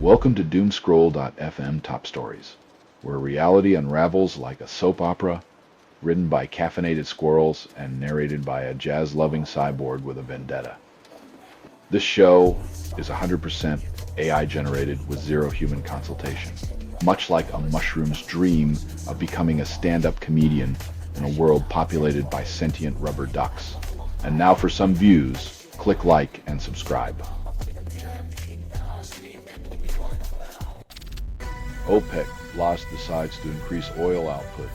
Welcome to doomscroll.fm Top Stories, where reality unravels like a soap opera, written by caffeinated squirrels and narrated by a jazz-loving cyborg with a vendetta. This show is 100% AI generated with zero human consultation, much like a mushroom's dream of becoming a stand-up comedian in a world populated by sentient rubber ducks. And now for some views, click like and subscribe. OPEC Plus decides to increase oil output,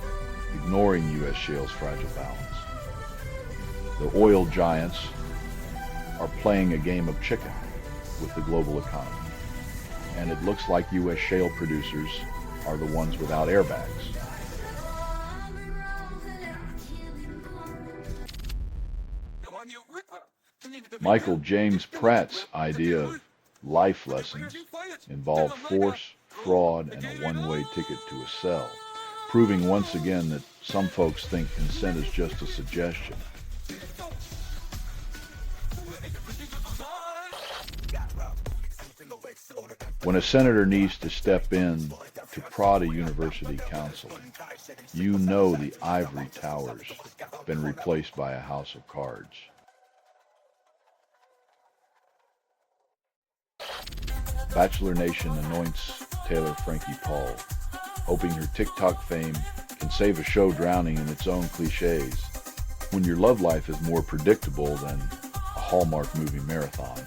ignoring U.S. shale's fragile balance. The oil giants are playing a game of chicken with the global economy, and it looks like U.S. shale producers are the ones without airbags. Michael James Pratt's idea of life lessons involved force, fraud, and a one-way ticket to a cell, proving once again that some folks think consent is just a suggestion. When a senator needs to step in to prod a university council, you know the ivory tower's been replaced by a house of cards. Bachelor Nation anoints Taylor Frankie Paul, hoping her TikTok fame can save a show drowning in its own cliches. When your love life is more predictable than a Hallmark movie marathon,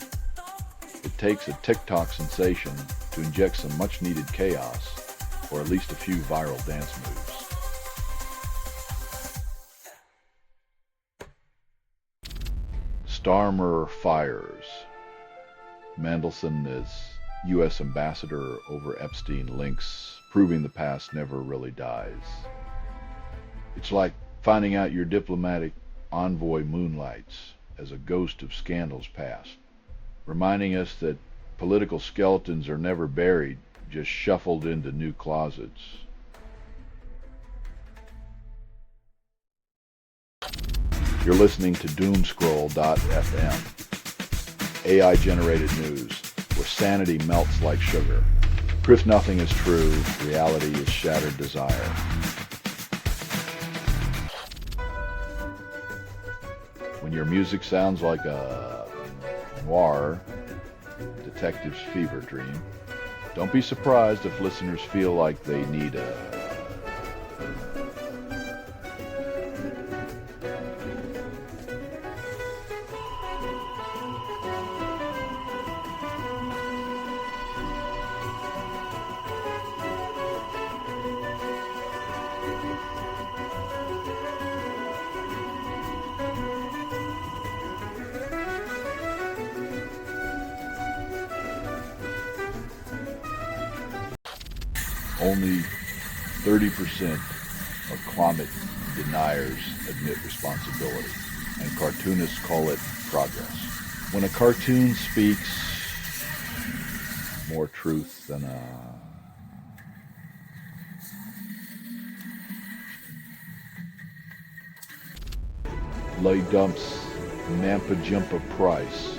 it takes a TikTok sensation to inject some much-needed chaos, or at least a few viral dance moves. Starmer fires. Mandelson is U.S. ambassador over Epstein links, proving the past never really dies. It's like finding out your diplomatic envoy moonlights as a ghost of scandals past, reminding us that political skeletons are never buried, just shuffled into new closets. You're listening to doomscroll.fm, AI-generated news, where sanity melts like sugar. Proof nothing is true, reality is shattered desire. When your music sounds like a noir detective's fever dream, don't be surprised if listeners feel like they need a Only 30% of climate deniers admit responsibility, and cartoonists call it progress. When a cartoon speaks more truth than Lay dumps Nampa Jumpa Price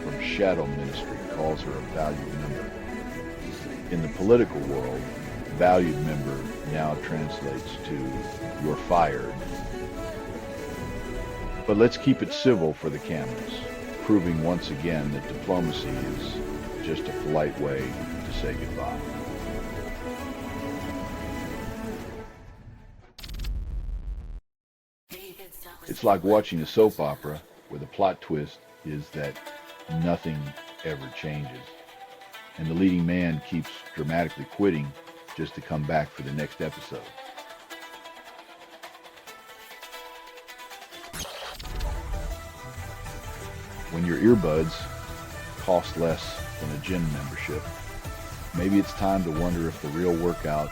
from Shadow Ministry calls her a valued member. In the political world, valued member now translates to "you're fired." But let's keep it civil for the cameras, proving once again that diplomacy is just a polite way to say goodbye. It's like watching a soap opera where the plot twist is that nothing ever changes, and the leading man keeps dramatically quitting just to come back for the next episode. When your earbuds cost less than a gym membership, maybe it's time to wonder if the real workout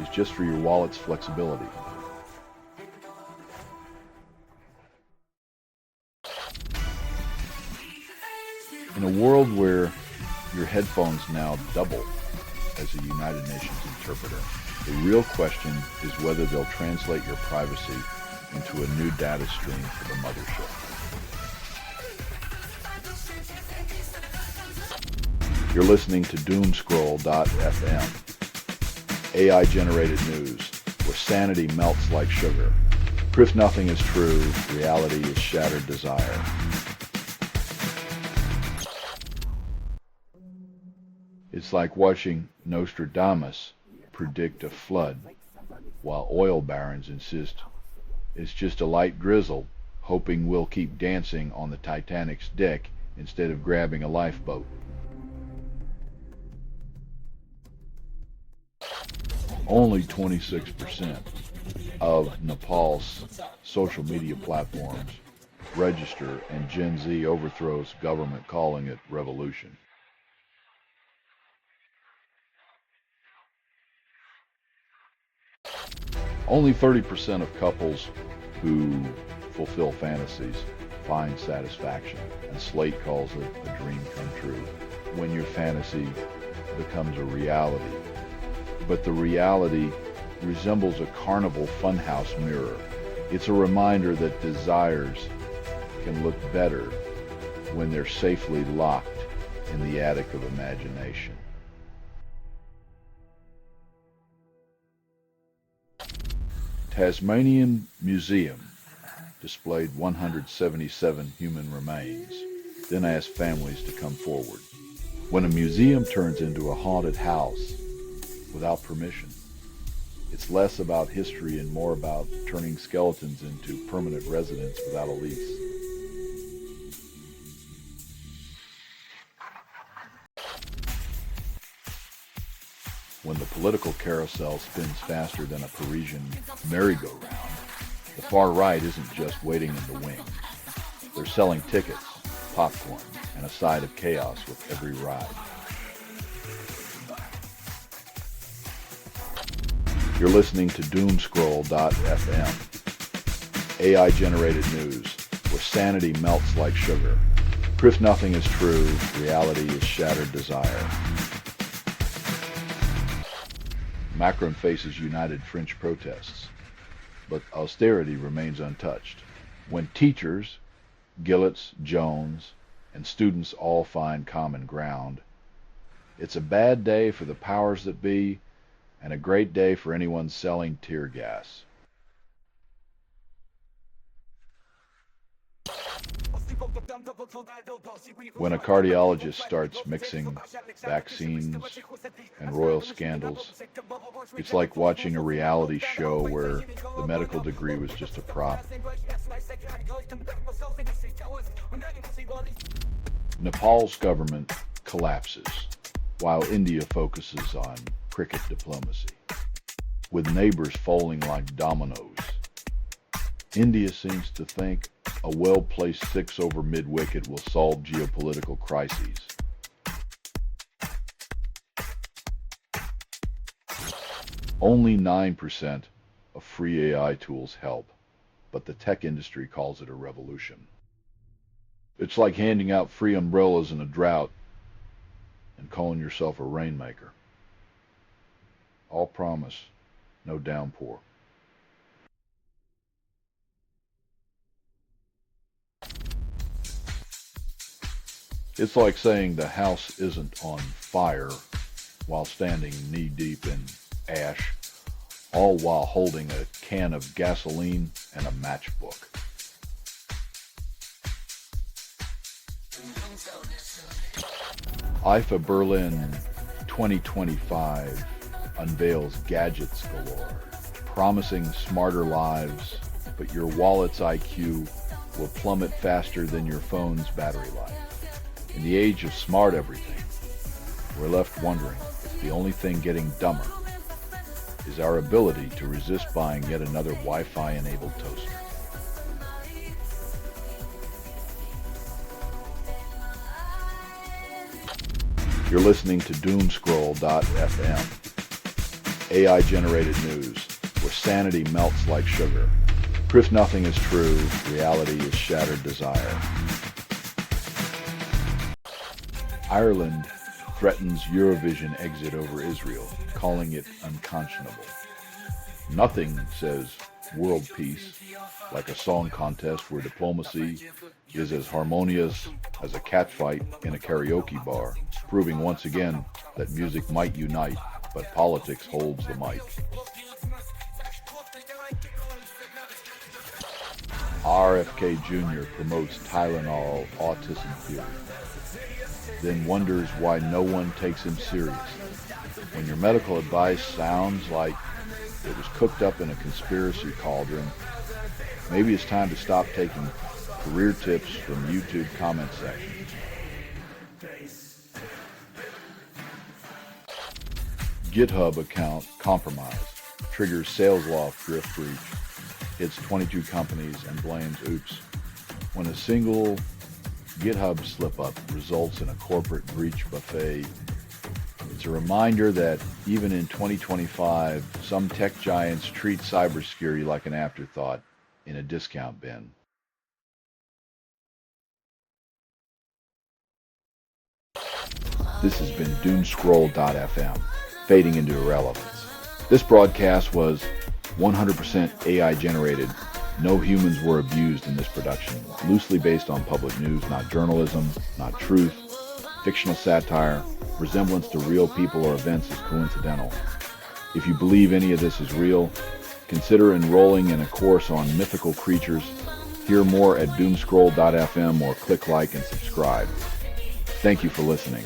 is just for your wallet's flexibility. In a world where your headphones now double as a United Nations interpreter, the real question is whether they'll translate your privacy into a new data stream for the mothership. You're listening to doomscroll.fm, AI-generated news, where sanity melts like sugar. Proof nothing is true, reality is shattered desire. It's like watching Nostradamus predict a flood, while oil barons insist it's just a light drizzle, hoping we'll keep dancing on the Titanic's deck instead of grabbing a lifeboat. Only 26% of Nepal's social media platforms register, and Gen Z overthrows government calling it revolution. Only 30% of couples who fulfill fantasies find satisfaction, and Slate calls it a dream come true when your fantasy becomes a reality. But the reality resembles a carnival funhouse mirror. It's a reminder that desires can look better when they're safely locked in the attic of imagination. Tasmanian Museum displayed 177 human remains, then asked families to come forward. When a museum turns into a haunted house without permission, it's less about history and more about turning skeletons into permanent residents without a lease. When the political carousel spins faster than a Parisian merry-go-round, the far right isn't just waiting in the wings. They're selling tickets, popcorn, and a side of chaos with every ride. You're listening to doomscroll.fm, AI-generated news, where sanity melts like sugar. Proof nothing is true, reality is shattered desire. Macron faces united French protests, but austerity remains untouched. When teachers, Gillets, Jones, and students all find common ground, it's a bad day for the powers that be and a great day for anyone selling tear gas. When a cardiologist starts mixing vaccines and royal scandals, it's like watching a reality show where the medical degree was just a prop. Nepal's government collapses, while India focuses on cricket diplomacy, with neighbors falling like dominoes. India seems to think a well-placed six over mid-wicket will solve geopolitical crises. Only 9% of free AI tools help, but the tech industry calls it a revolution. It's like handing out free umbrellas in a drought and calling yourself a rainmaker. All promise, no downpour. It's like saying the house isn't on fire while standing knee-deep in ash, all while holding a can of gasoline and a matchbook. IFA Berlin 2025 unveils gadgets galore, promising smarter lives, but your wallet's IQ will plummet faster than your phone's battery life. In the age of smart everything, we're left wondering if the only thing getting dumber is our ability to resist buying yet another Wi-Fi enabled toaster. You're listening to doomscroll.fm, AI-generated news, where sanity melts like sugar. Proof nothing is true, reality is shattered desire. Ireland threatens Eurovision exit over Israel, calling it unconscionable. Nothing says world peace like a song contest where diplomacy is as harmonious as a catfight in a karaoke bar, proving once again that music might unite, but politics holds the mic. RFK Jr. promotes Tylenol autism theory, then wonders why no one takes him serious. When your medical advice sounds like it was cooked up in a conspiracy cauldron, maybe it's time to stop taking career tips from YouTube comment sections. GitHub account compromised, triggers sales law drift breach, hits 22 companies and blames oops. When a single GitHub slip-up results in a corporate breach buffet, it's a reminder that even in 2025, some tech giants treat cybersecurity like an afterthought in a discount bin. This has been doomscroll.fm, fading into irrelevance. This broadcast was 100% AI generated. No humans were abused in this production. Loosely based on public news, not journalism, not truth. Fictional satire, resemblance to real people or events is coincidental. If you believe any of this is real, consider enrolling in a course on mythical creatures. Hear more at doomscroll.fm or click like and subscribe. Thank you for listening.